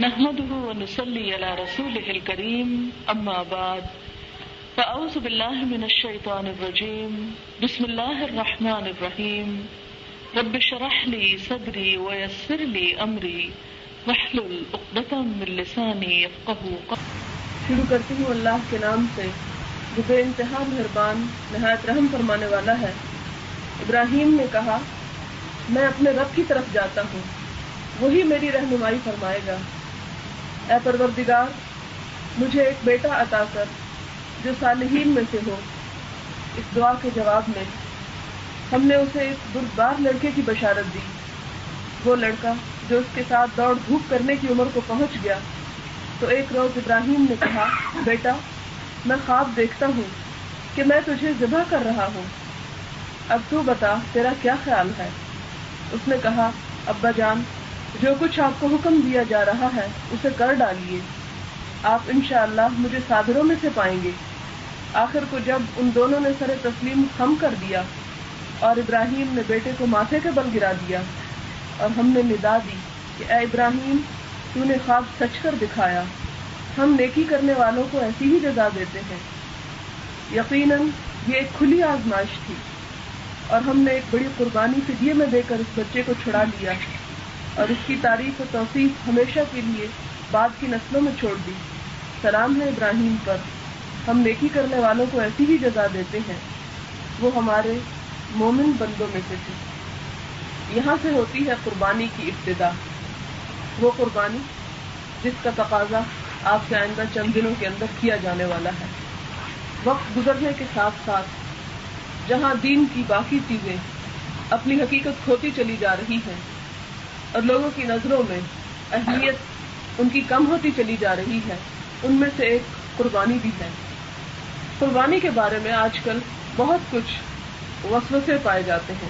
نحمده ونصلي على رسوله الكريم اما بعد فاعوذ بالله من الشيطان الرجيم بسم الله الرحمن الرحيم رب اشرح لي صدري ويسر لي امري واحلل عقدة من لساني يفقهوا قولي۔ شروع کرتی ہوں اللہ کے نام سے جو بے انتہا مہربان نہایت رحم فرمانے والا ہے۔ ابراہیم نے کہا میں اپنے رب کی طرف جاتا ہوں، وہی میری رہنمائی فرمائے گا۔ اے پروردگار، مجھے ایک بیٹا عطا کر جو صالحین میں سے ہو۔ اس دعا کے جواب میں ہم نے اسے ایک بردبار لڑکے کی بشارت دی۔ وہ لڑکا جو اس کے ساتھ دوڑ دھوپ کرنے کی عمر کو پہنچ گیا تو ایک روز ابراہیم نے کہا بیٹا، میں خواب دیکھتا ہوں کہ میں تجھے ذبح کر رہا ہوں، اب تو بتا تیرا کیا خیال ہے؟ اس نے کہا ابا جان، جو کچھ آپ کو حکم دیا جا رہا ہے اسے کر ڈالیے، آپ انشاءاللہ مجھے صابروں میں سے پائیں گے۔ آخر کو جب ان دونوں نے سر تسلیم خم کر دیا اور ابراہیم نے بیٹے کو ماتھے کے بل گرا دیا اور ہم نے ندا دی کہ اے ابراہیم، تو نے خواب سچ کر دکھایا، ہم نیکی کرنے والوں کو ایسی ہی جزا دیتے ہیں۔ یقیناً یہ ایک کھلی آزمائش تھی اور ہم نے ایک بڑی قربانی فدیے میں دے کر اس بچے کو چھڑا لیا اور اس کی تعریف و توصیف ہمیشہ کے لیے بعد کی نسلوں میں چھوڑ دی۔ سلام ہے ابراہیم پر، ہم نیکی کرنے والوں کو ایسی ہی جزا دیتے ہیں، وہ ہمارے مومن بندوں میں سے تھے۔ یہاں سے ہوتی ہے قربانی کی ابتدا، وہ قربانی جس کا تقاضا آپ سے آئندہ چند دنوں کے اندر کیا جانے والا ہے۔ وقت گزرنے کے ساتھ ساتھ جہاں دین کی باقی چیزیں اپنی حقیقت کھوتی چلی جا رہی ہیں اور لوگوں کی نظروں میں اہمیت ان کی کم ہوتی چلی جا رہی ہے، ان میں سے ایک قربانی بھی ہے۔ قربانی کے بارے میں آج کل بہت کچھ وسوسے پائے جاتے ہیں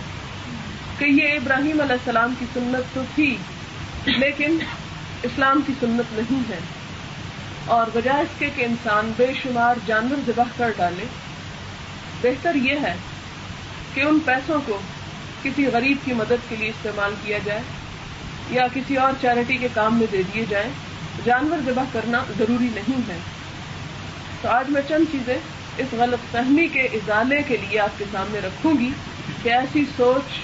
کہ یہ ابراہیم علیہ السلام کی سنت تو تھی لیکن اسلام کی سنت نہیں ہے، اور بجائے اس کے کہ انسان بے شمار جانور ذبح کر ڈالے، بہتر یہ ہے کہ ان پیسوں کو کسی غریب کی مدد کے لیے استعمال کیا جائے یا کسی اور چیریٹی کے کام میں دے دیے جائیں۔ جانور ذبح کرنا ضروری نہیں ہے۔ تو آج میں چند چیزیں اس غلط فہمی کے ازالے کے لیے آپ کے سامنے رکھوں گی کہ ایسی سوچ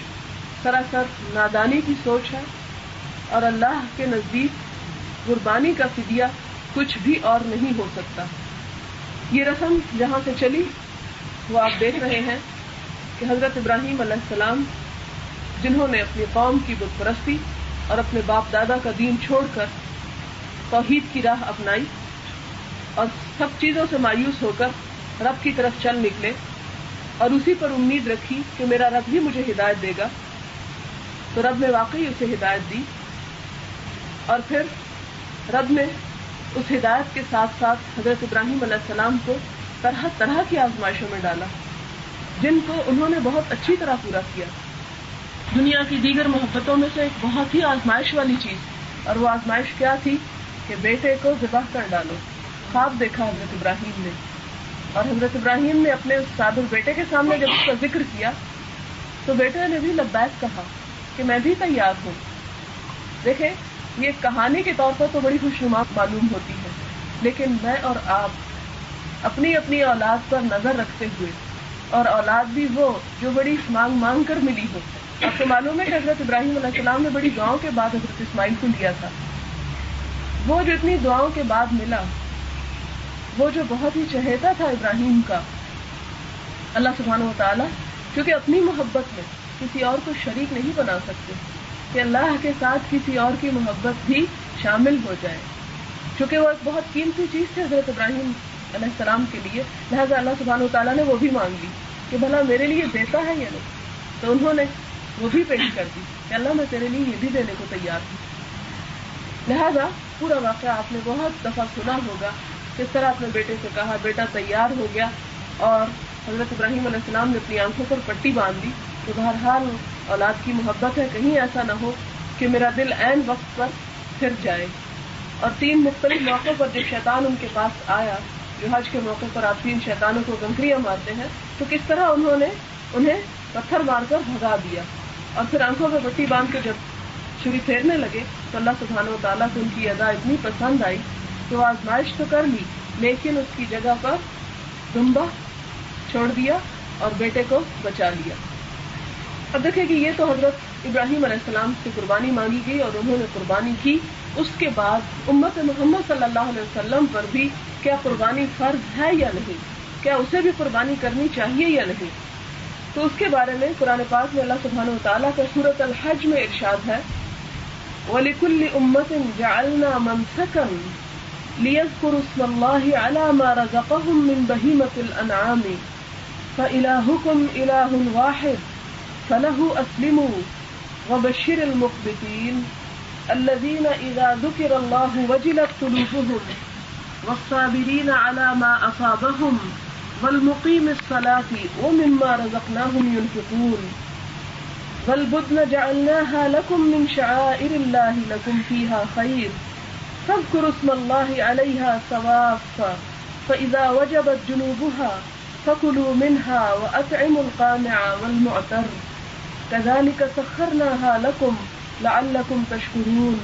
سراسر نادانی کی سوچ ہے اور اللہ کے نزدیک قربانی کا فدیہ کچھ بھی اور نہیں ہو سکتا۔ یہ رسم جہاں سے چلی وہ آپ دیکھ رہے ہیں کہ حضرت ابراہیم علیہ السلام، جنہوں نے اپنی قوم کی بت پرستی اور اپنے باپ دادا کا دین چھوڑ کر توحید کی راہ اپنائی اور سب چیزوں سے مایوس ہو کر رب کی طرف چل نکلے اور اسی پر امید رکھی کہ میرا رب ہی مجھے ہدایت دے گا، تو رب نے واقعی اسے ہدایت دی اور پھر رب نے اس ہدایت کے ساتھ ساتھ حضرت ابراہیم علیہ السلام کو طرح طرح کی آزمائشوں میں ڈالا جن کو انہوں نے بہت اچھی طرح پورا کیا۔ دنیا کی دیگر محبتوں میں سے ایک بہت ہی آزمائش والی چیز، اور وہ آزمائش کیا تھی کہ بیٹے کو ذبح کر ڈالو۔ خواب دیکھا حضرت ابراہیم نے، اور حضرت ابراہیم نے اپنے اس صابر بیٹے کے سامنے جب اس کا ذکر کیا تو بیٹے نے بھی لبیک کہا کہ میں بھی تیار ہوں۔ دیکھیں، یہ کہانی کے طور پر تو بڑی خوشنما معلوم ہوتی ہے، لیکن میں اور آپ اپنی اپنی اولاد پر نظر رکھتے ہوئے، اور اولاد بھی وہ جو بڑی مانگ مانگ کر ملی ہو۔ آپ کو معلوم ہے کہ حضرت ابراہیم علیہ السلام نے بڑی دعاؤں کے بعد حضرت اسماعیل کو لیا تھا۔ وہ جو اتنی دعاؤں کے بعد ملا، وہ جو بہت ہی چہیتا تھا ابراہیم کا، اللہ سبحانہ و تعالیٰ کیونکہ اپنی محبت میں کسی اور کو شریک نہیں بنا سکتے کہ اللہ کے ساتھ کسی اور کی محبت بھی شامل ہو جائے، چونکہ وہ ایک بہت قیمتی چیز تھی حضرت ابراہیم علیہ السلام کے لیے، لہذا اللہ سبحانہ و تعالیٰ نے وہ بھی مانگ لی کہ بھلا میرے لیے دیتا ہے یا نہیں، تو انہوں نے وہ بھی پیش کر دی کہ اللہ میں تیرے لیے یہ بھی دینے کو تیار ہوں۔ لہذا پورا واقعہ آپ نے بہت دفعہ سنا ہوگا، کس طرح اپنے بیٹے سے کہا بیٹا تیار ہو گیا، اور حضرت ابراہیم علیہ السلام نے اپنی آنکھوں پر پٹی باندھ دی کہ بہرحال اولاد کی محبت ہے، کہیں ایسا نہ ہو کہ میرا دل عین وقت پر پھر جائے۔ اور 3 مختلف موقعوں پر جب شیطان ان کے پاس آیا، جو حج کے موقع پر آپ 3 شیطانوں کو کنکریاں مارتے ہیں، تو کس طرح انہوں نے انہیں پتھر مار کر بھگا دیا، اور پھر آنکھوں میں پٹی باندھ کے جب چھری پھیرنے لگے تو اللہ سبحانہ و تعالیٰ کو ان کی ادا اتنی پسند آئی کہ وہ آزمائش تو کر لی، لیکن اس کی جگہ پر دمبا چھوڑ دیا اور بیٹے کو بچا لیا۔ اب دیکھیں کہ یہ تو حضرت ابراہیم علیہ السلام سے قربانی مانگی گئی اور انہوں نے قربانی کی۔ اس کے بعد امت محمد صلی اللہ علیہ وسلم پر بھی کیا قربانی فرض ہے یا نہیں، کیا اسے بھی قربانی کرنی چاہیے یا نہیں؟ تو اس کے بارے میں قرآن پاک میں اللہ سبحانہ وتعالیٰ کا سورۃ الحج میں ارشاد ہے، وَلِكُلِّ أُمَّةٍ جَعَلْنَا مَنْسَكًا لِيَذْكُرُوا اسْمَ اللَّهِ عَلَى مَا رَزَقَهُم مِّن بَهِيمَةِ الْأَنْعَامِ فَإِلَٰهُكُمْ إِلَٰهٌ وَاحِدٌ فَلَهُ أَسْلِمُوا وَبَشِّرِ الْمُخْبِتِينَ الَّذِينَ إِذَا ذُكِرَ اللَّهُ وَجِلَتْ قُلُوبُهُمْ وَالصَّابِرِينَ عَلَى مَا أَصَابَهُمْ وَالْمُقِيمِ الصَّلَاةِ وَمِمَّا رَزَقْنَاهُمْ يُنْفِقُونَ وَالْبُدْنَ جَعَلْنَاهَا لَكُم مِّن شَعَائِرِ اللَّهِ لَكُمْ فِيهَا خَيْرٌ فاذكروا اسم الله عليها صواف فإذا وجبت جنوبها فكلوا منها وأطعموا القانع والمعتر كذلك سخرناها لكم لعلكم تشكرون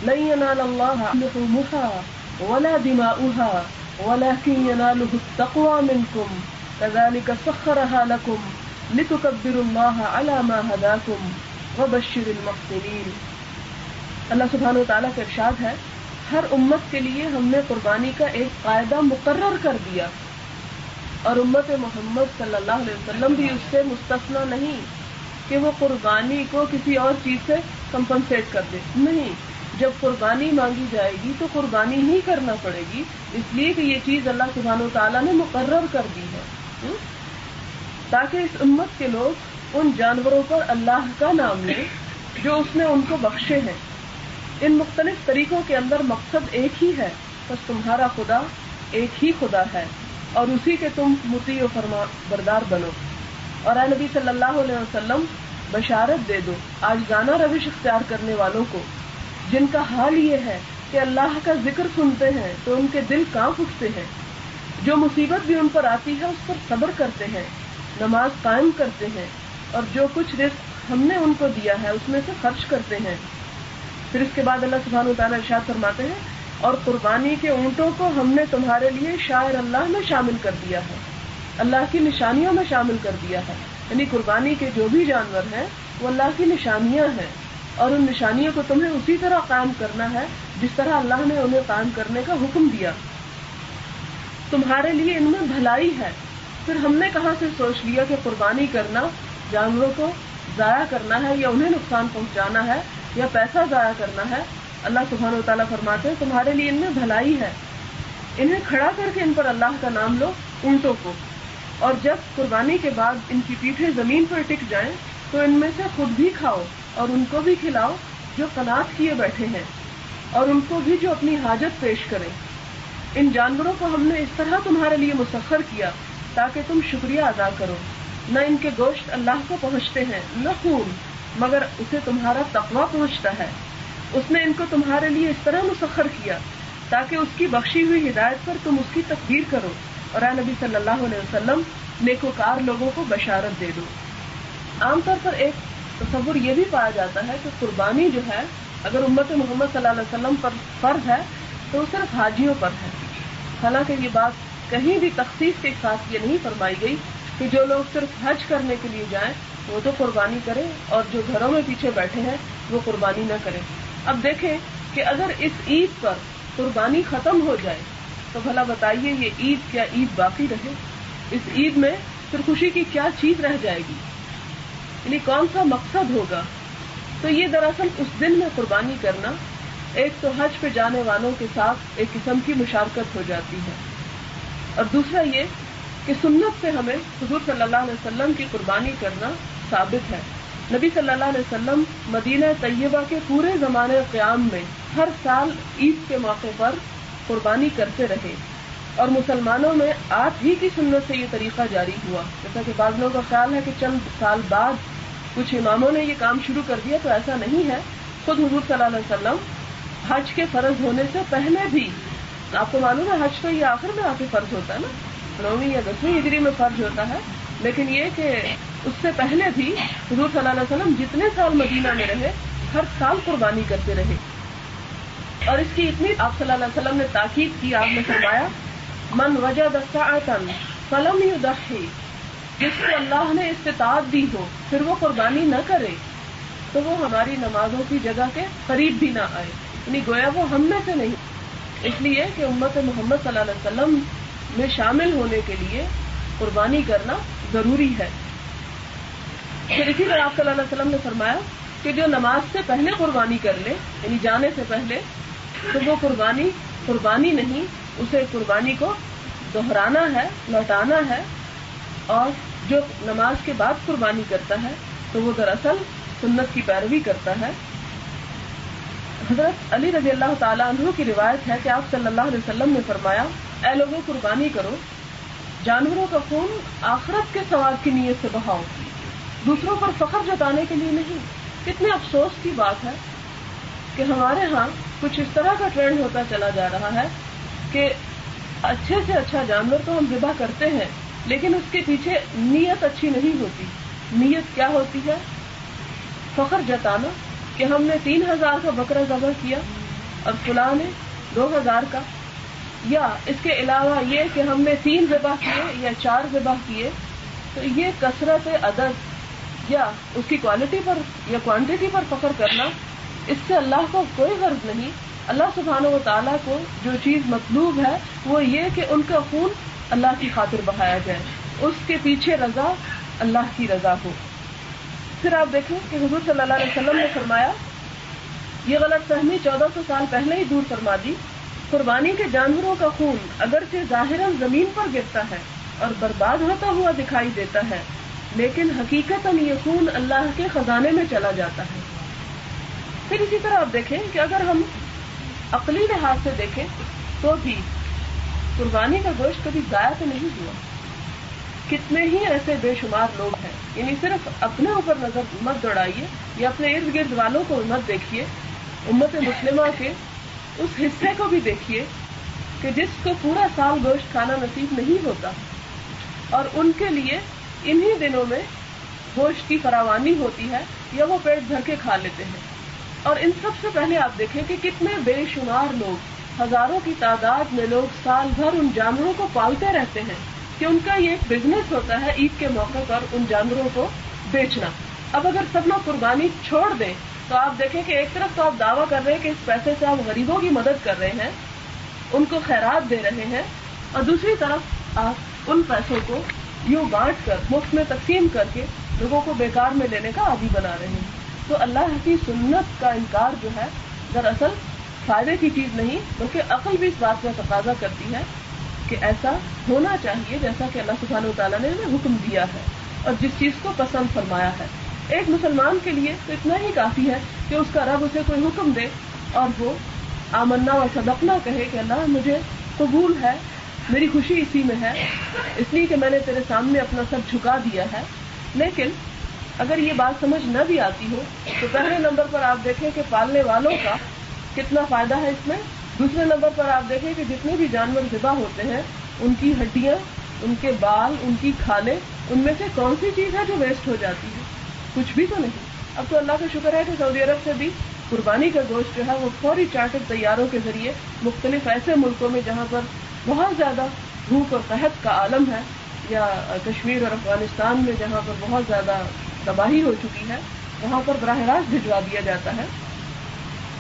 لن ينال الله لحومها ولا دماؤها ولكن يناله التقوى منكم كذلك سخرها لكم لتكبروا الله على ما هداكم وبشر المحسنين۔ اللہ سبحانہ وتعالیٰ کا ارشاد ہے، ہر امت کے لیے ہم نے قربانی کا ایک قاعدہ مقرر کر دیا، اور امت محمد صلی اللہ علیہ وسلم بھی اس سے مستثنا نہیں کہ وہ قربانی کو کسی اور چیز سے کمپنسیٹ کر دے، نہیں، جب قربانی مانگی جائے گی تو قربانی ہی کرنا پڑے گی، اس لیے کہ یہ چیز اللہ سبحانہ وتعالیٰ نے مقرر کر دی ہے، تاکہ اس امت کے لوگ ان جانوروں پر اللہ کا نام لیں جو اس نے ان کو بخشے ہیں۔ ان مختلف طریقوں کے اندر مقصد ایک ہی ہے، بس تمہارا خدا ایک ہی خدا ہے اور اسی کے تم مطیع و فرما بردار بنو۔ اور اے نبی صلی اللہ علیہ وسلم بشارت دے دو عاجزانہ روش اختیار کرنے والوں کو، جن کا حال یہ ہے کہ اللہ کا ذکر سنتے ہیں تو ان کے دل کانپ اٹھتے ہیں، جو مصیبت بھی ان پر آتی ہے اس پر صبر کرتے ہیں، نماز قائم کرتے ہیں، اور جو کچھ رزق ہم نے ان کو دیا ہے اس میں سے خرچ کرتے ہیں۔ پھر اس کے بعد اللہ سبحانہ وتعالیٰ ارشاد فرماتے ہیں، اور قربانی کے اونٹوں کو ہم نے تمہارے لیے شاعر اللہ میں شامل کر دیا ہے، اللہ کی نشانیوں میں شامل کر دیا ہے، یعنی قربانی کے جو بھی جانور ہیں وہ اللہ کی نشانیاں ہیں، اور ان نشانیوں کو تمہیں اسی طرح قائم کرنا ہے جس طرح اللہ نے انہیں قائم کرنے کا حکم دیا، تمہارے لیے ان میں بھلائی ہے۔ پھر ہم نے کہاں سے سوچ لیا کہ قربانی کرنا جانوروں کو ضائع کرنا ہے یا انہیں نقصان پہنچانا ہے یا پیسہ ضائع کرنا ہے؟ اللہ سبحانہ و تعالیٰ فرماتے ہیں تمہارے لیے ان میں بھلائی ہے، انہیں کھڑا کر کے ان پر اللہ کا نام لو، اونٹوں کو، اور جب قربانی کے بعد ان کی پیٹھیں زمین پر ٹک جائیں تو ان میں سے خود بھی کھاؤ اور ان کو بھی کھلاؤ جو قناعت کیے بیٹھے ہیں، اور ان کو بھی جو اپنی حاجت پیش کریں۔ ان جانوروں کو ہم نے اس طرح تمہارے لیے مسخر کیا تاکہ تم شکریہ ادا کرو، نہ ان کے گوشت اللہ کو پہنچتے ہیں نہ خون، مگر اسے تمہارا تقویٰ پہنچتا ہے۔ اس نے ان کو تمہارے لیے اس طرح مسخر کیا تاکہ اس کی بخشی ہوئی ہدایت پر تم اس کی تکبیر کرو، اور اے نبی صلی اللہ علیہ وسلم نیکوکار لوگوں کو بشارت دے دو۔ عام طور پر ایک تصور یہ بھی پایا جاتا ہے کہ قربانی جو ہے اگر امت محمد صلی اللہ علیہ وسلم پر فرض ہے تو وہ صرف حاجیوں پر ہے، حالانکہ یہ بات کہیں بھی تخصیص کے ساتھ یہ نہیں فرمائی گئی کہ جو لوگ صرف حج کرنے کے لیے جائیں وہ تو قربانی کریں اور جو گھروں میں پیچھے بیٹھے ہیں وہ قربانی نہ کریں۔ اب دیکھیں کہ اگر اس عید پر قربانی ختم ہو جائے تو بھلا بتائیے یہ عید کیا عید باقی رہے؟ اس عید میں پھر خوشی کی کیا چیز رہ جائے گی؟ یعنی کون سا مقصد ہوگا؟ تو یہ دراصل اس دن میں قربانی کرنا ایک تو حج پہ جانے والوں کے ساتھ ایک قسم کی مشارکت ہو جاتی ہے، اور دوسرا یہ کہ سنت سے ہمیں حضور صلی اللہ علیہ وسلم کی قربانی کرنا ثابت ہے۔ نبی صلی اللہ علیہ وسلم مدینہ طیبہ کے پورے زمانے قیام میں ہر سال عید کے موقع پر قربانی کرتے رہے، اور مسلمانوں میں آپ ہی کی سنت سے یہ طریقہ جاری ہوا، جیسا کہ بعض لوگوں کا خیال ہے کہ چند سال بعد کچھ اماموں نے یہ کام شروع کر دیا، تو ایسا نہیں ہے۔ خود حضور صلی اللہ علیہ وسلم حج کے فرض ہونے سے پہلے بھی، آپ کو معلوم ہے حج تو یہ آخر میں آ کے فرض ہوتا ہے نا، 9ویں یا 10ویں ہجری میں فرض ہوتا ہے، لیکن یہ کہ اس سے پہلے بھی حضور صلی اللہ علیہ وسلم جتنے سال مدینہ میں رہے ہر سال قربانی کرتے رہے، اور اس کی اتنی آپ صلی اللہ علیہ وسلم نے تاکید کی. آپ نے فرمایا من وجد سعۃ فلم یضحی، جس کو اللہ نے استطاعت دی ہو پھر وہ قربانی نہ کرے تو وہ ہماری نمازوں کی جگہ کے قریب بھی نہ آئے. یعنی گویا وہ ہم میں سے نہیں. اس لیے کہ امت محمد صلی اللہ علیہ وسلم میں شامل ہونے کے لیے قربانی کرنا ضروری ہے. پھر اسی طرح آپ صلی اللہ علیہ وسلم نے فرمایا کہ جو نماز سے پہلے قربانی کر لے، یعنی جانے سے پہلے، تو وہ قربانی نہیں، اسے قربانی کو دہرانا ہے، لوٹانا ہے. اور جو نماز کے بعد قربانی کرتا ہے تو وہ دراصل سنت کی پیروی کرتا ہے. حضرت علی رضی اللہ تعالیٰ عنہ کی روایت ہے کہ آپ صلی اللہ علیہ وسلم نے فرمایا اے لوگوں قربانی کرو، جانوروں کا خون آخرت کے ثواب کی نیت سے بہاؤ، دوسروں پر فخر جتانے کے لیے نہیں. کتنے افسوس کی بات ہے کہ ہمارے ہاں کچھ اس طرح کا ٹرینڈ ہوتا چلا جا رہا ہے کہ اچھے سے اچھا جانور تو ہم ذبح کرتے ہیں لیکن اس کے پیچھے نیت اچھی نہیں ہوتی. نیت کیا ہوتی ہے؟ فخر جتانا کہ ہم نے 3000 کا بکرا ذبح کیا اور فلاں نے 2000 کا، یا اس کے علاوہ یہ کہ ہم نے 3 ذبح کیے یا 4 ذبح کیے. تو یہ کثرت عدد یا اس کی کوالٹی پر یا کوانٹٹی پر فخر کرنا، اس سے اللہ کو کوئی غرض نہیں. اللہ سبحانہ و تعالیٰ کو جو چیز مطلوب ہے وہ یہ کہ ان کا خون اللہ کی خاطر بہایا جائے، اس کے پیچھے رضا اللہ کی رضا ہو. پھر آپ دیکھیں کہ حضور صلی اللہ علیہ وسلم نے فرمایا، یہ غلط فہمی 1400 سال پہلے ہی دور فرما دی. قربانی کے جانوروں کا خون اگرچہ ظاہراً زمین پر گرتا ہے اور برباد ہوتا ہوا دکھائی دیتا ہے، لیکن حقیقتاً یہ خون اللہ کے خزانے میں چلا جاتا ہے. پھر اسی طرح آپ دیکھیں کہ اگر ہم عقلی لحاظ سے دیکھیں تو بھی قربانی کا گوشت کبھی ضائع تو نہیں ہوا. کتنے ہی ایسے بے شمار لوگ ہیں. یعنی صرف اپنے اوپر نظر مت دوڑائیے یا اپنے ارد گرد والوں کو مت دیکھیے، امت مسلمہ کے اس حصے کو بھی دیکھیے کہ جس کو پورا سال گوشت کھانا نصیب نہیں ہوتا اور ان کے لیے انہی دنوں میں گوشت کی فراوانی ہوتی ہے یا وہ پیٹ بھر کے کھا لیتے ہیں. اور ان سب سے پہلے آپ دیکھیں کہ کتنے بے شمار لوگ، ہزاروں کی تعداد میں لوگ سال بھر ان جانوروں کو پالتے رہتے ہیں کہ ان کا یہ ایک بزنس ہوتا ہے عید کے موقع پر ان جانوروں کو بیچنا. اب اگر سب لوگ قربانی چھوڑ دیں تو آپ دیکھیں کہ ایک طرف تو آپ دعویٰ کر رہے ہیں کہ اس پیسے سے آپ غریبوں کی مدد کر رہے ہیں، ان کو خیرات دے رہے ہیں، اور دوسری طرف آپ ان پیسوں کو یوں بانٹ کر مفت میں تقسیم کر کے لوگوں کو بیکار میں لینے کا عادی بنا رہے ہیں. تو اللہ کی سنت کا انکار جو ہے دراصل فائدے کی چیز نہیں، بلکہ عقل بھی اس بات میں تقاضا کرتی ہے کہ ایسا ہونا چاہیے جیسا کہ اللہ سبحانہ و تعالیٰ نے ہمیں حکم دیا ہے اور جس چیز کو پسند فرمایا ہے. ایک مسلمان کے لیے تو اتنا ہی کافی ہے کہ اس کا رب اسے کوئی حکم دے اور وہ آمنا و صدقنا کہے کہ اللہ مجھے قبول ہے، میری خوشی اسی میں ہے، اس لیے کہ میں نے تیرے سامنے اپنا سب جھکا دیا ہے. لیکن اگر یہ بات سمجھ نہ بھی آتی ہو تو پہلے نمبر پر آپ دیکھیں کہ پالنے والوں کا کتنا فائدہ ہے اس میں. دوسرے نمبر پر آپ دیکھیں کہ جتنے بھی جانور ذبح ہوتے ہیں ان کی ہڈیاں، ان کے بال، ان کی کھالیں، ان میں سے کون سی چیز ہے جو ویسٹ ہو جاتی ہے؟ کچھ بھی تو نہیں. اب تو اللہ کا شکر ہے کہ سعودی عرب سے بھی قربانی کا گوشت جو ہے وہ فوری چارٹر طیاروں کے ذریعے مختلف ایسے ملکوں میں جہاں پر بہت زیادہ بھوک اور قحط کا عالم ہے، یا کشمیر اور افغانستان میں جہاں پر بہت زیادہ تباہی ہو چکی ہے، وہاں پر براہ راست بھجوا دیا جاتا ہے.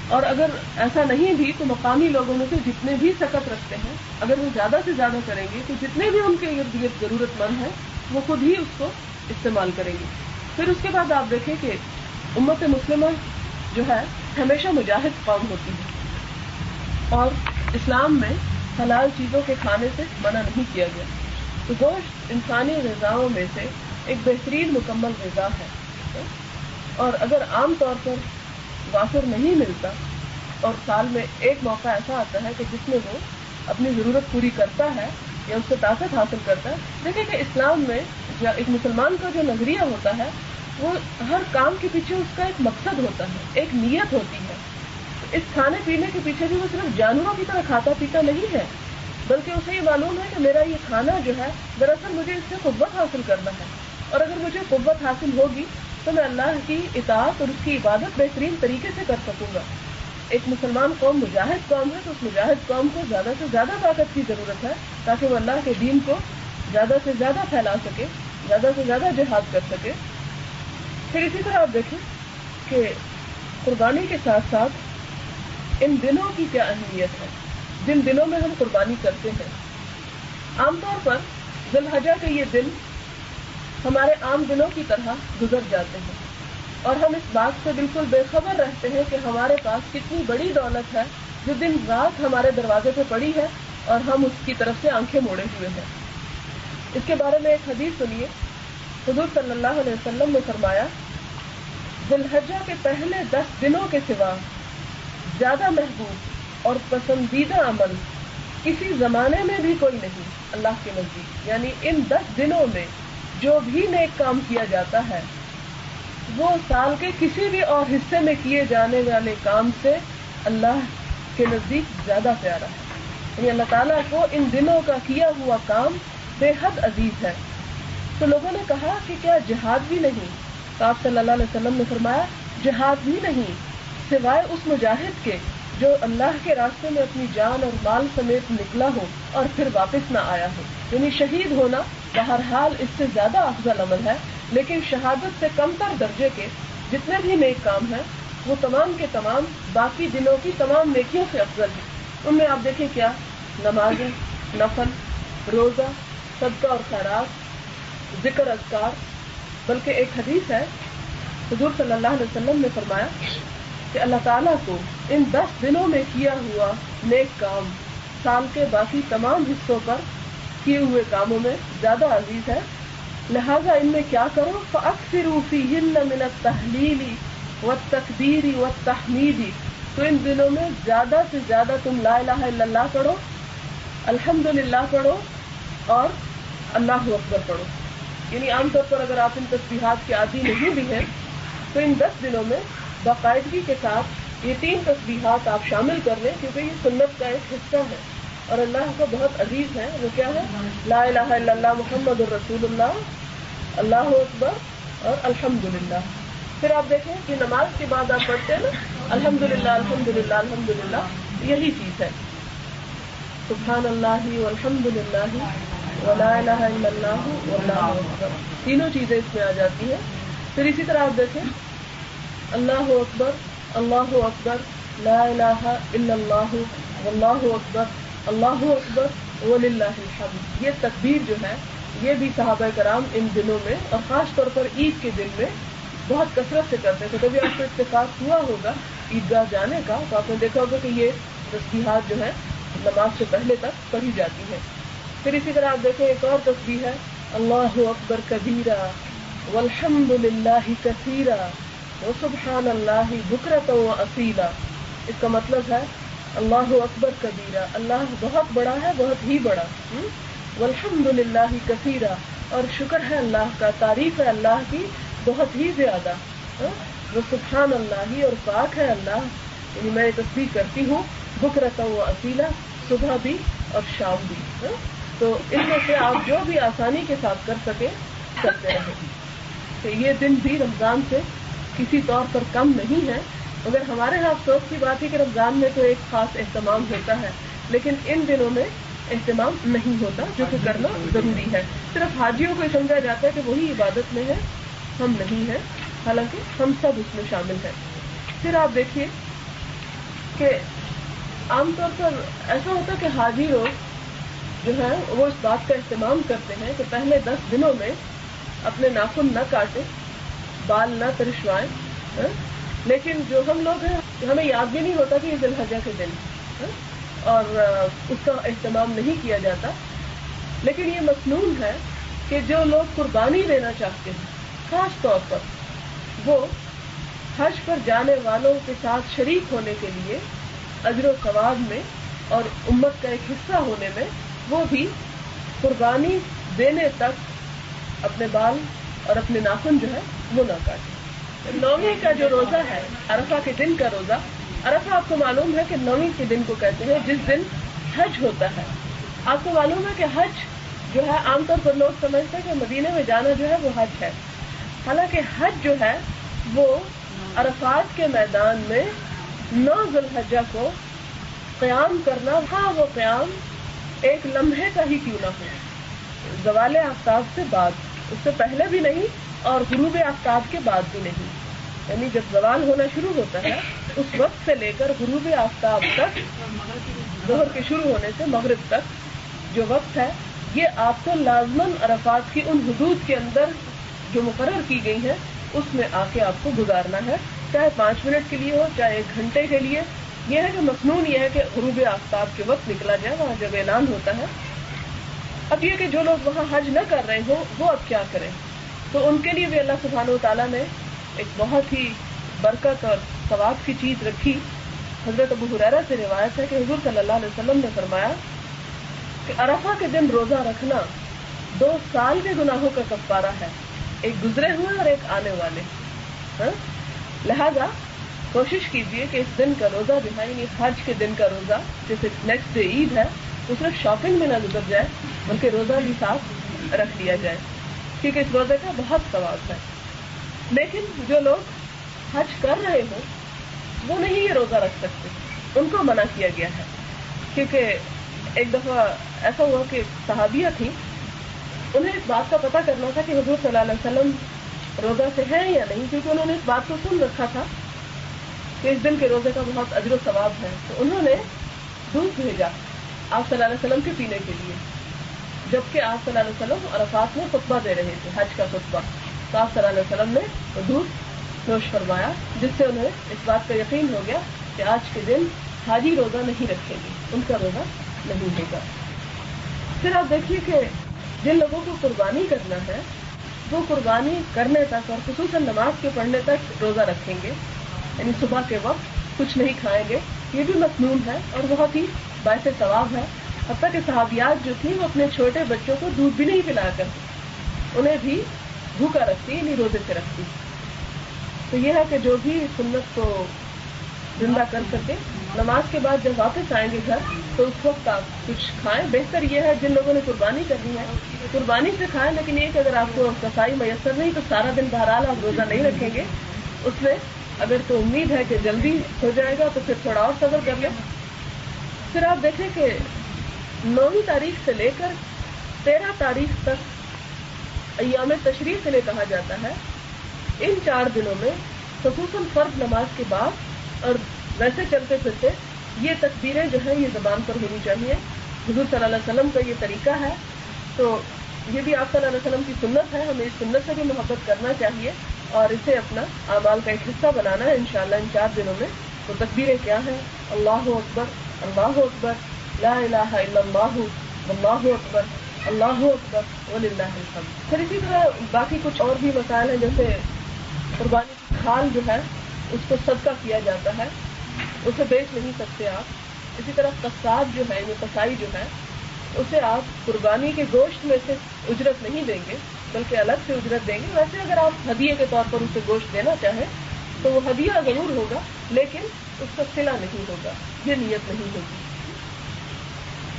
اور اگر ایسا نہیں بھی تو مقامی لوگوں میں سے جتنے بھی سکت رکھتے ہیں اگر وہ زیادہ سے زیادہ کریں گے تو جتنے بھی ان کے ارد گرد ضرورت مند ہیں وہ خود ہی اس کو استعمال کریں گے. پھر اس کے بعد آپ دیکھیں کہ امت مسلمہ جو ہے ہمیشہ مجاہد قوم ہوتی ہے اور اسلام میں حلال چیزوں کے کھانے سے منع نہیں کیا گیا. تو گوشت انسانی غذاؤں میں سے ایک بہترین مکمل غذا ہے، اور اگر عام طور پر وافر نہیں ملتا اور سال میں ایک موقع ایسا آتا ہے کہ جس میں وہ اپنی ضرورت پوری کرتا ہے یا اس سے طاقت حاصل کرتا ہے. دیکھیں کہ اسلام میں ایک مسلمان کا جو نظریہ ہوتا ہے وہ ہر کام کے پیچھے اس کا ایک مقصد ہوتا ہے، ایک نیت ہوتی ہے. اس کھانے پینے کے پیچھے بھی وہ صرف جانوروں کی طرح کھاتا پیتا نہیں ہے، بلکہ اسے یہ معلوم ہے کہ میرا یہ کھانا جو ہے دراصل مجھے اس سے قوت حاصل کرنا ہے، اور اگر مجھے قوت حاصل ہوگی تو میں اللہ کی اطاعت اور اس کی عبادت بہترین طریقے سے کر سکوں گا. ایک مسلمان قوم مجاہد قوم ہے تو اس مجاہد قوم کو زیادہ سے زیادہ طاقت کی ضرورت ہے تاکہ وہ اللہ کے دین کو زیادہ سے زیادہ پھیلا سکے، زیادہ سے زیادہ جہاد کر سکے۔ پھر اسی طرح آپ دیکھیں کہ قربانی کے ساتھ ساتھ ان دنوں کی کیا اہمیت ہے، جن دنوں میں ہم قربانی کرتے ہیں۔ عام طور پر ذی الحجہ کے یہ دن ہمارے عام دنوں کی طرح گزر جاتے ہیں اور ہم اس بات سے بالکل بے خبر رہتے ہیں کہ ہمارے پاس کتنی بڑی دولت ہے جو دن رات ہمارے دروازے پہ پڑی ہے اور ہم اس کی طرف سے آنکھیں موڑے ہوئے ہیں۔ اس کے بارے میں ایک حدیث سنیے۔ حضور صلی اللہ علیہ وسلم نے فرمایا، ذی الحجہ کے پہلے 10 دنوں کے سوا زیادہ محبوب اور پسندیدہ عمل کسی زمانے میں بھی کوئی نہیں اللہ کے نزدیک۔ یعنی ان 10 دنوں میں جو بھی نیک کام کیا جاتا ہے وہ سال کے کسی بھی اور حصے میں کیے جانے والے کام سے اللہ کے نزدیک زیادہ پیارا ہے۔ یعنی اللہ تعالیٰ کو ان دنوں کا کیا ہوا کام بے حد عزیز ہے۔ تو لوگوں نے کہا کہ کیا جہاد بھی نہیں؟ تو آپ صلی اللہ علیہ وسلم نے فرمایا، جہاد بھی نہیں سوائے اس مجاہد کے جو اللہ کے راستے میں اپنی جان اور مال سمیت نکلا ہو اور پھر واپس نہ آیا ہو۔ یعنی شہید ہونا بہرحال اس سے زیادہ افضل عمل ہے، لیکن شہادت سے کم تر درجے کے جتنے بھی نیک کام ہیں وہ تمام کے تمام باقی دنوں کی تمام نیکیوں سے افضل ہیں۔ ان میں آپ دیکھیں کیا نمازیں، نفل، روزہ، صدقہ اور خیرات، ذکر اذکار، بلکہ ایک حدیث ہے حضور صلی اللہ علیہ وسلم نے فرمایا کہ اللہ تعالیٰ کو ان 10 دنوں میں کیا ہوا نیک کام سال کے باقی تمام حصوں پر کیے ہوئے کاموں میں زیادہ عزیز ہے، لہذا ان میں کیا کرو، فَأَكْثِرُوا فِيهِنَّ مِنَ التَّهْلِيلِ وَالتَّكْبِيرِ وَالتَّحْمِيدِ۔ تو ان دنوں میں زیادہ سے زیادہ تم لا الہ الا اللہ پڑھو، الحمدللہ پڑھو اور اللہ اکبر پڑھو۔ یعنی عام طور پر اگر آپ ان تسبیحات کے عادی نہیں بھی ہیں تو ان 10 دنوں میں باقاعدگی کے ساتھ یہ 3 تسبیحات آپ شامل کر لیں، کیونکہ یہ سنت کا ایک حصہ ہے اور اللہ کو بہت عزیز ہے۔ وہ کیا ہے؟ لا الہ الا اللہ محمد الرسول اللہ، اللہ اکبر اور الحمدللہ۔ پھر آپ دیکھیں کہ نماز کے بعد آپ پڑھتے ہیں نا الحمدللہ الحمدللہ الحمدللہ، یہی چیز ہے، سبحان اللہ والحمدللہ ولا الہ الا اللہ واللہ اکبر، تینوں چیزیں اس میں آ جاتی ہیں۔ پھر اسی طرح آپ دیکھیں اللہ اکبر لا الہ الا اللہ واللہ اکبر وللہ الحمد۔ یہ تکبیر جو ہے یہ بھی صحابہ کرام ان دنوں میں اور خاص طور پر عید کے دن میں بہت کثرت سے کرتے تھے۔ کبھی آپ کو اتفاق ہوا ہوگا عیدگاہ جانے کا تو آپ نے دیکھا ہوگا کہ یہ تسبیحات جو ہے نماز سے پہلے تک پڑھی جاتی ہیں۔ پھر اسی طرح آپ دیکھیں ایک اور تسبیح ہے اللہ اکبر کبیرہ والحمد للہ کثیرہ وسبحان اللہ بکرۃ واصیلا۔ اس کا مطلب ہے اللہ اکبر کبیرہ، اللہ بہت بڑا ہے، بہت ہی بڑا، والحمد للہ کثیرہ، اور شکر ہے اللہ کا، تعریف ہے اللہ کی بہت ہی زیادہ، وسبحان اللہ، اور پاک ہے اللہ، یعنی میں یہ تسبیح کرتی ہوں بکرۃ واصیلا، صبح بھی اور شام بھی۔ تو ان میں سے آپ جو بھی آسانی کے ساتھ کر سکیں کرتے رہیں۔ تو یہ دن بھی رمضان سے کسی طور پر کم نہیں ہے، مگر ہمارے ہاں افسوس کی بات ہے کہ رمضان میں تو ایک خاص اہتمام ہوتا ہے، لیکن ان دنوں میں اہتمام نہیں ہوتا، جو کہ کرنا ضروری ہے۔ صرف حاجیوں کو سمجھا جاتا ہے کہ وہی عبادت میں ہے، ہم نہیں ہیں، حالانکہ ہم سب اس میں شامل ہیں۔ پھر آپ دیکھیے کہ عام طور پر ایسا ہوتا ہے کہ حاجی لوگ جو ہے وہ اس بات کا اہتمام کرتے ہیں کہ پہلے 10 دنوں میں اپنے ناخن نہ کاٹیں، بال نہ ترشوائیں، لیکن جو ہم لوگ ہیں ہمیں یاد بھی نہیں ہوتا کہ یہ ذی الحجہ کے دن اور اس کا اہتمام نہیں کیا جاتا۔ لیکن یہ مسنون ہے کہ جو لوگ قربانی دینا چاہتے ہیں خاص طور پر وہ حج پر جانے والوں کے ساتھ شریک ہونے کے لیے اجر و ثواب میں اور امت کا ایک حصہ ہونے میں وہ بھی قربانی دینے تک اپنے بال اور اپنے ناخن جو ہے وہ نہ کاٹیں۔ 9ویں کا جو روزہ ہے عرفہ کے دن کا روزہ، عرفہ آپ کو معلوم ہے کہ 9ویں کے دن کو کہتے ہیں جس دن حج ہوتا ہے۔ آپ کو معلوم ہے کہ حج جو ہے عام طور پر لوگ سمجھتے ہیں کہ مدینے میں جانا جو ہے وہ حج ہے، حالانکہ حج جو ہے وہ عرفات کے میدان میں 9 ذوالحجہ کو قیام کرنا، ہاں وہ قیام ایک لمحے کا ہی کیوں نہ ہو، زوال آفتاب سے بعد، اس سے پہلے بھی نہیں اور غروب آفتاب کے بعد بھی نہیں، یعنی جب زوال ہونا شروع ہوتا ہے اس وقت سے لے کر غروب آفتاب تک، ظہر کے شروع ہونے سے مغرب تک جو وقت ہے، یہ آپ کو لازماً عرفات کی ان حدود کے اندر جو مقرر کی گئی ہیں اس میں آ کے آپ کو گزارنا ہے، چاہے 5 منٹ کے لیے ہو چاہے 1 گھنٹے کے لیے۔ یہ ہے کہ مسنون یہ ہے کہ غروب آفتاب کے وقت نکلا جائے، وہاں جب اعلان ہوتا ہے۔ اب یہ کہ جو لوگ وہاں حج نہ کر رہے ہوں وہ اب کیا کریں، تو ان کے لیے بھی اللہ سبحانہ وتعالیٰ نے ایک بہت ہی برکت اور ثواب کی چیز رکھی۔ حضرت ابو ہریرہ سے روایت ہے کہ حضور صلی اللہ علیہ وسلم نے فرمایا کہ عرفہ کے دن روزہ رکھنا 2 سال کے گناہوں کا کفارہ ہے، ایک گزرے ہوئے اور ایک آنے والے۔ لہذا کوشش کیجئے کہ اس دن کا روزہ جو ہے، یعنی حج کے دن کا روزہ جیسے نیکسٹ ڈے عید ہے، تو صرف شاپنگ میں نہ گزر جائے بلکہ روزہ بھی ساتھ رکھ لیا جائے، کیونکہ اس روزے کا بہت ثواب ہے۔ لیکن جو لوگ حج کر رہے ہوں وہ نہیں یہ روزہ رکھ سکتے، ان کو منع کیا گیا ہے، کیونکہ ایک دفعہ ایسا ہوا کہ صحابیہ تھیں، انہیں اس بات کا پتہ کرنا تھا کہ حضور صلی اللہ علیہ وسلم روزہ سے ہیں یا نہیں، کیونکہ انہوں نے اس بات کو سن رکھا تھا کہ اس دن کے روزے کا بہت اجر و ثواب ہے، تو انہوں نے دودھ بھیجا آپ صلی اللہ علیہ وسلم کے پینے کے لیے، جبکہ آپ صلی اللہ علیہ وسلم عرفات میں خطبہ دے رہے تھے، حج کا خطبہ، تو آپ صلی اللہ علیہ وسلم نے وہ دودھ نوش فرمایا، جس سے انہیں اس بات کا یقین ہو گیا کہ آج کے دن حاجی روزہ نہیں رکھیں گے، ان کا روزہ نہیں ہوگا۔ پھر آپ دیکھیے کہ جن لوگوں کو قربانی کرنا ہے وہ قربانی کرنے تک اور خصوصاً نماز کے پڑھنے تک روزہ رکھیں گے، یعنی صبح کے وقت کچھ نہیں کھائیں گے، یہ بھی مسنون ہے اور بہت ہی باعث ثواب ہے۔ حتیٰ کہ صحابیات جو تھیں وہ اپنے چھوٹے بچوں کو دودھ بھی نہیں پلایا کرتی، انہیں بھی بھوکا رکھتی، یعنی روزے سے رکھتی۔ تو یہ ہے کہ جو بھی سنت کو زندہ کر سکے، نماز کے بعد جب واپس آئیں گے گھر تو اس وقت آپ کچھ کھائیں۔ بہتر یہ ہے جن لوگوں نے قربانی کرنی ہے قربانی سے کھائیں، لیکن یہ کہ اگر آپ کو رسائی میسر نہیں تو سارا دن بہرحال آپ روزہ نہیں رکھیں گے، اس میں اگر تو امید ہے کہ جلدی ہو جائے گا تو پھر تھوڑا اور صبر کر لیں۔ پھر آپ دیکھیں کہ 9 تاریخ سے لے کر 13 تاریخ تک ایام تشریق کے لیے کہا جاتا ہے۔ ان 4 دنوں میں خصوصاً فرض نماز کے بعد اور ویسے چلتے پھرتے یہ تکبیریں جو ہیں یہ زبان پر ہونی چاہیے، حضور صلی اللہ علیہ وسلم کا یہ طریقہ ہے، تو یہ بھی آپ صلی اللہ علیہ وسلم کی سنت ہے، ہمیں اس سنت سے بھی محبت کرنا چاہیے اور اسے اپنا اعمال کا ایک حصہ بنانا ہے انشاءاللہ ان 4 دنوں میں۔ تو تکبیریں کیا ہیں؟ اللہ اکبر، اللہ اکبر، لا الہ الا اللہ، واللہ اکبر، اللہ اکبر، وللہ الحمد۔ پھر اسی طرح باقی کچھ اور بھی مسائل ہیں، جیسے قربانی کی کھال جو ہے اس کو صدقہ کیا جاتا ہے، اسے بیچ نہیں سکتے آپ۔ اسی طرح قصاب جو ہے، یہ قصائی جو ہے، اسے آپ قربانی کے گوشت میں سے اجرت نہیں دیں گے بلکہ الگ سے اجرت دیں گے۔ ویسے اگر آپ ہدیے کے طور پر اسے گوشت دینا چاہیں تو وہ ہدیہ ضرور ہوگا لیکن اس کا صلہ نہیں ہوگا، یہ نیت نہیں ہوگی۔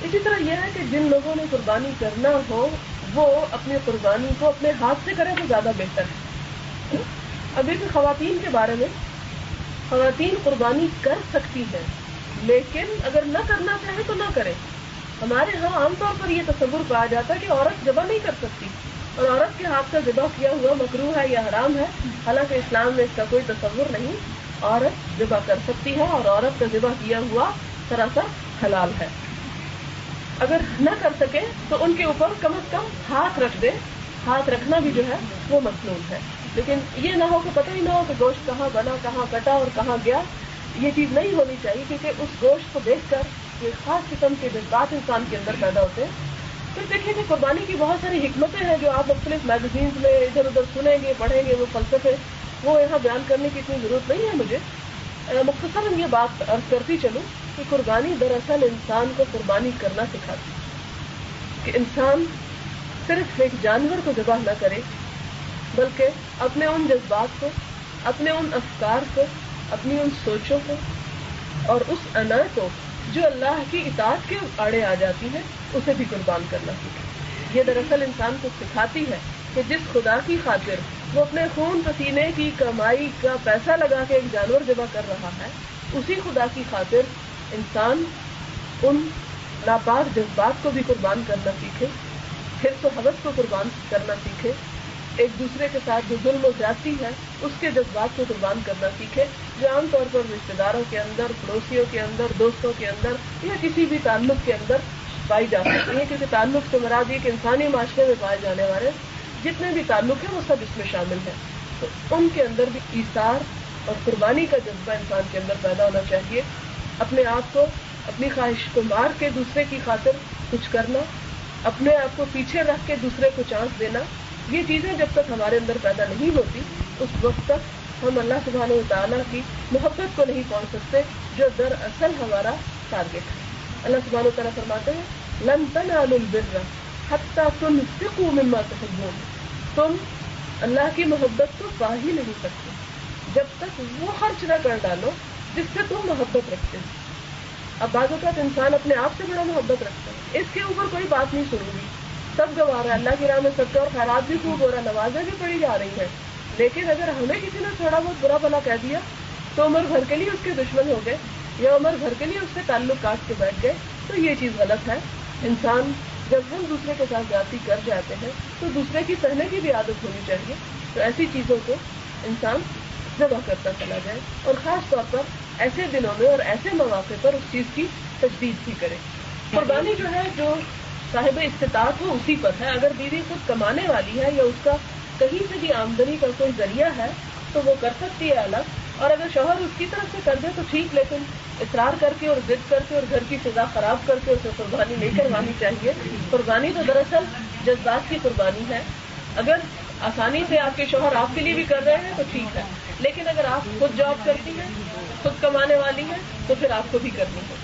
اسی طرح یہ ہے کہ جن لوگوں نے قربانی کرنا ہو وہ اپنی قربانی کو اپنے ہاتھ سے کریں تو زیادہ بہتر ہے۔ ابھی بھی خواتین کے بارے میں، خواتین قربانی کر سکتی ہیں لیکن اگر نہ کرنا چاہے تو نہ کریں۔ ہمارے ہاں عام طور پر یہ تصور پایا جاتا ہے کہ عورت ذبح نہیں کر سکتی اور عورت کے ہاتھ سے ذبح کیا ہوا مکروہ ہے یا حرام ہے، حالانکہ اسلام میں اس کا کوئی تصور نہیں۔ عورت ذبح کر سکتی ہے اور عورت کا ذبح کیا ہوا سراسر حلال ہے۔ اگر نہ کر سکے تو ان کے اوپر کم از کم ہاتھ رکھ دے، ہاتھ رکھنا بھی جو ہے وہ مسنون ہے، لیکن یہ نہ ہو کہ پتہ ہی نہ ہو کہ گوشت کہاں بنا، کہاں کٹا اور کہاں گیا، یہ چیز نہیں ہونی چاہیے، کیونکہ اس گوشت کو دیکھ کر ایک خاص قسم کے جذبات انسان کے اندر پیدا ہوتے ہیں۔ پھر دیکھیں کہ قربانی کی بہت ساری حکمتیں ہیں جو آپ مختلف میگزینز میں ادھر ادھر سنیں گے، پڑھیں گے، وہ فلسفے، وہ یہاں بیان کرنے کی اتنی ضرورت نہیں ہے مجھے۔ مختصراً یہ بات عرض کرتی چلوں کہ قربانی دراصل انسان کو قربانی کرنا سکھاتی ہے، کہ انسان صرف ایک جانور کو ذبح نہ کرے بلکہ اپنے ان جذبات کو، اپنے ان افکار کو، اپنی ان سوچوں کو اور اس انا کو جو اللہ کی اطاعت کے آڑے آ جاتی ہے اسے بھی قربان کرنا سیکھے۔ یہ دراصل انسان کو سکھاتی ہے کہ جس خدا کی خاطر وہ اپنے خون پسینے کی کمائی کا پیسہ لگا کے ایک جانور ذبح کر رہا ہے، اسی خدا کی خاطر انسان ان ناپاک جذبات کو بھی قربان کرنا سیکھے، حرص و حوث کو قربان کرنا سیکھے، ایک دوسرے کے ساتھ جو ظلم و زیادتی ہے اس کے جذبات کو قربان کرنا سیکھے، جو عام طور پر رشتے داروں کے اندر، پڑوسیوں کے اندر، دوستوں کے اندر یا کسی بھی تعلق کے اندر پائی جا سکتی ہے، کیونکہ تعلق سے مراد یہ کہ انسانی معاشرے میں پائے جانے والے جتنے بھی تعلق ہیں وہ سب اس میں شامل ہیں، تو ان کے اندر بھی ایثار اور قربانی کا جذبہ انسان کے اندر پیدا ہونا چاہیے، اپنے آپ کو، اپنی خواہش کو مار کے دوسرے کی خاطر کچھ کرنا، اپنے آپ کو پیچھے رکھ کے دوسرے کو چانس دینا، یہ چیزیں جب تک ہمارے اندر پیدا نہیں ہوتی اس وقت تک ہم اللہ سبحانہ و تعالیٰ کی محبت کو نہیں پہنچ سکتے، جو دراصل ہمارا ٹارگیٹ ہے۔ اللہ سبحانہ و تعالیٰ فرماتے ہیں لن تنالوا البر حتی تنفقوا مما تحبون، تم اللہ کی محبت کو پا ہی نہیں سکتے جب تک وہ خرچ نہ کر ڈالو جس سے تم محبت رکھتے ہو۔ اب بعض اوقات انسان اپنے آپ سے بڑا محبت رکھتا ہے، اس کے اوپر کوئی بات نہیں سنوں گی، سب گوا رہا ہے، اللہ کی راہ میں صدقہ اور خیرات بھی خوب ہو رہا ہے، نمازیں بھی پڑھی جا رہی ہیں، لیکن اگر ہمیں کسی نے تھوڑا بہت برا بھلا کہہ دیا تو عمر بھر کے لیے اس کے دشمن ہو گئے یا عمر بھر کے لیے اس سے تعلق کاٹ کے بیٹھ گئے، تو یہ چیز غلط ہے۔ انسان جب ہم دوسرے کے ساتھ زیادتی کر جاتے ہیں تو دوسرے کی سہنے کی بھی عادت ہونی چاہیے، تو ایسی چیزوں کو انسان ذبح کرتا چلا جائے، اور خاص طور پر ایسے دنوں میں اور ایسے مواقع پر اس چیز کی تجدید بھی کرے۔ قربانی جو ہے جو صاحب استطاعت ہو اسی پر ہے، اگر بیوی خود کمانے والی ہے یا اس کا کہیں سے بھی آمدنی کا کوئی ذریعہ ہے تو وہ کر سکتی ہے الگ، اور اگر شوہر اس کی طرف سے کر دے تو ٹھیک، لیکن اصرار کر کے اور ضد کر کے اور گھر کی فضا خراب کر کے اسے قربانی نہیں کروانی چاہیے۔ قربانی تو دراصل جذبات کی قربانی ہے، اگر آسانی سے آپ کے شوہر آپ کے لیے بھی کر رہے ہیں تو ٹھیک ہے، لیکن اگر آپ خود جاب کرتی ہیں، خود کمانے والی ہیں، تو پھر آپ کو بھی کرنی ہے۔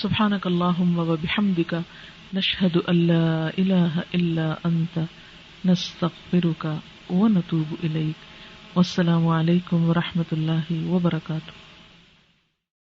سبحانک اللہم و بحمدک نشہد ان لا الہ الا انت نستغفرک و نتوب الیک۔ والسلام علیکم ورحمۃ اللہ وبرکاتہ۔